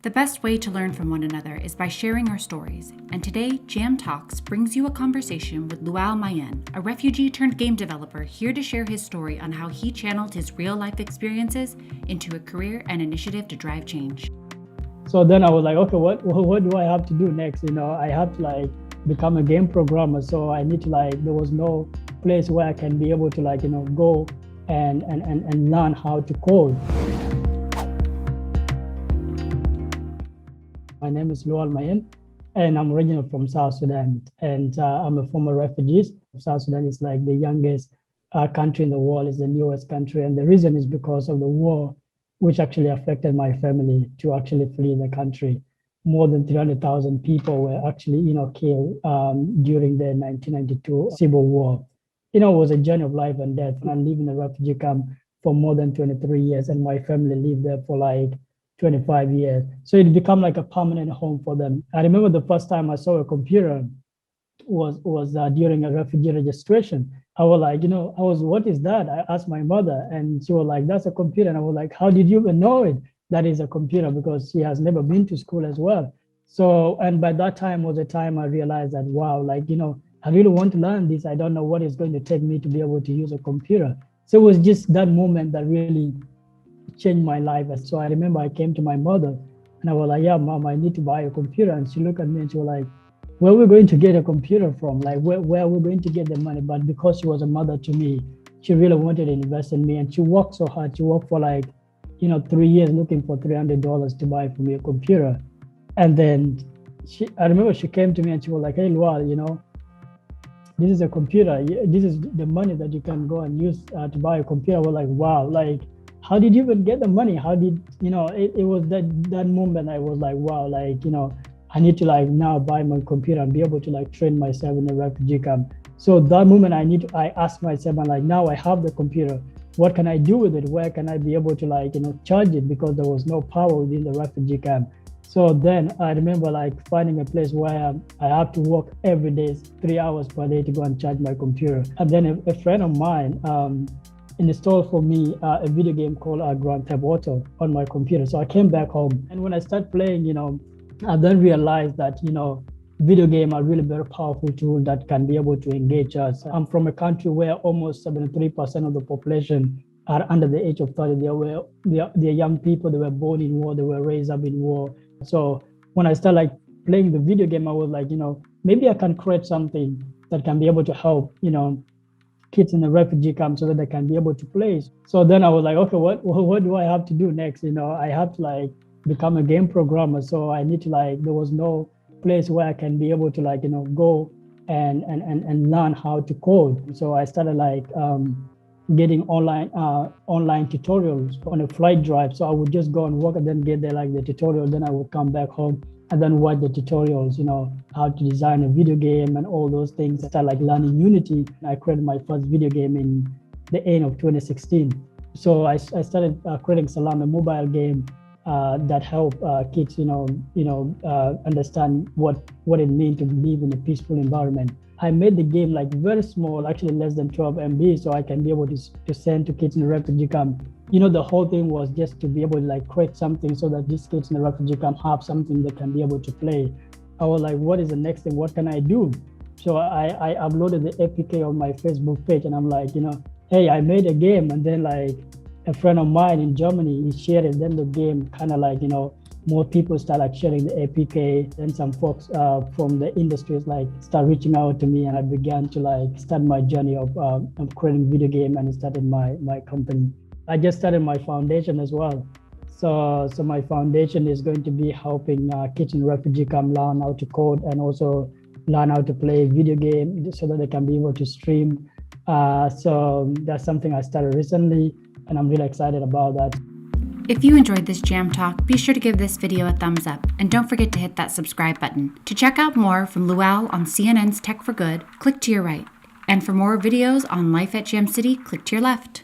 The best way to learn from one another is by sharing our stories, and today, Jam Talks brings you a conversation with Lual Mayen, a refugee turned game developer here to share his story on how he channeled his real-life experiences into a career and initiative to drive change. So then I was like, okay, what do I have to do next? I have to become a game programmer. So I need to there was no place where I can be able to go and learn how to code. My name is Lual Mayen, and I'm originally from South Sudan, and I'm a former refugee. South Sudan is like the youngest country in the world, is the newest country, and the reason is because of the war, which actually affected my family to actually flee the country. More than 300,000 people were actually, killed during the 1992 civil war. It was a journey of life and death. And I lived in a refugee camp for more than 23 years, and my family lived there for 25 years. So it became like a permanent home for them. I remember the first time I saw a computer was during a refugee registration. I was like, what is that? I asked my mother, and she was like, that's a computer. And I was like, how did you even know it? That is a computer, because she has never been to school as well. So, and by that time was the time I realized that, wow, I really want to learn this. I don't know what it's going to take me to be able to use a computer. So it was just that moment that really changed my life. And so I remember I came to my mother and I was like, yeah, Mom, I need to buy a computer. And she looked at me and she was like, where are we going to get a computer from? Where are we going to get the money? But because she was a mother to me, she really wanted to invest in me. And she worked so hard. She worked for 3 years looking for $300 to buy for me a computer. And then I remember she came to me and she was like, hey, Lual, this is a computer. This is the money that you can go and use to buy a computer. I was like, wow, how did you even get the money? How did, it was that moment I was like, wow, I need to now buy my computer and be able to train myself in a refugee camp. So that moment I asked myself, now I have the computer. What can I do with it? Where can I be able to charge it? Because there was no power within the refugee camp. So then I remember finding a place where I have to work every day, 3 hours per day to go and charge my computer. And then a friend of mine installed for me a video game called Grand Theft Auto on my computer. So I came back home, and when I started playing, I then realized that, video games are really very powerful tool that can be able to engage us. I'm from a country where almost 73% of the population are under the age of 30. They're young people. They were born in war. They were raised up in war. So when I started playing the video game, I was like, maybe I can create something that can be able to help, kids in the refugee camp so that they can be able to play. So then I was like, okay, what do I have to do next? I have to become a game programmer. So I need to there was no place where I can be able to go and learn how to code. So I started getting online tutorials on a flight drive. So I would just go and work and then get the tutorial. Then I would come back home and then watch the tutorials, how to design a video game and all those things. I started learning Unity. I created my first video game in the end of 2016. So I started creating Salam, a mobile game that help kids, understand what it means to live in a peaceful environment. I made the game very small, actually less than 12 MB, so I can be able to send to kids in the refugee camp. The whole thing was just to be able to create something so that these kids in the refugee camp have something they can be able to play. I was like, what is the next thing? What can I do? So I uploaded the APK on my Facebook page, and I'm like, hey, I made a game. And then a friend of mine in Germany, he shared it. Then the game kind of more people start sharing the APK. Then some folks from the industries start reaching out to me, and I began to start my journey of creating video game, and started my company. I just started my foundation as well. So my foundation is going to be helping kids in refugee camp learn how to code and also learn how to play video game so that they can be able to stream. So that's something I started recently, and I'm really excited about that. If you enjoyed this Jam Talk, be sure to give this video a thumbs up, and don't forget to hit that subscribe button. To check out more from Lual on CNN's Tech for Good, click to your right. And for more videos on life at Jam City, click to your left.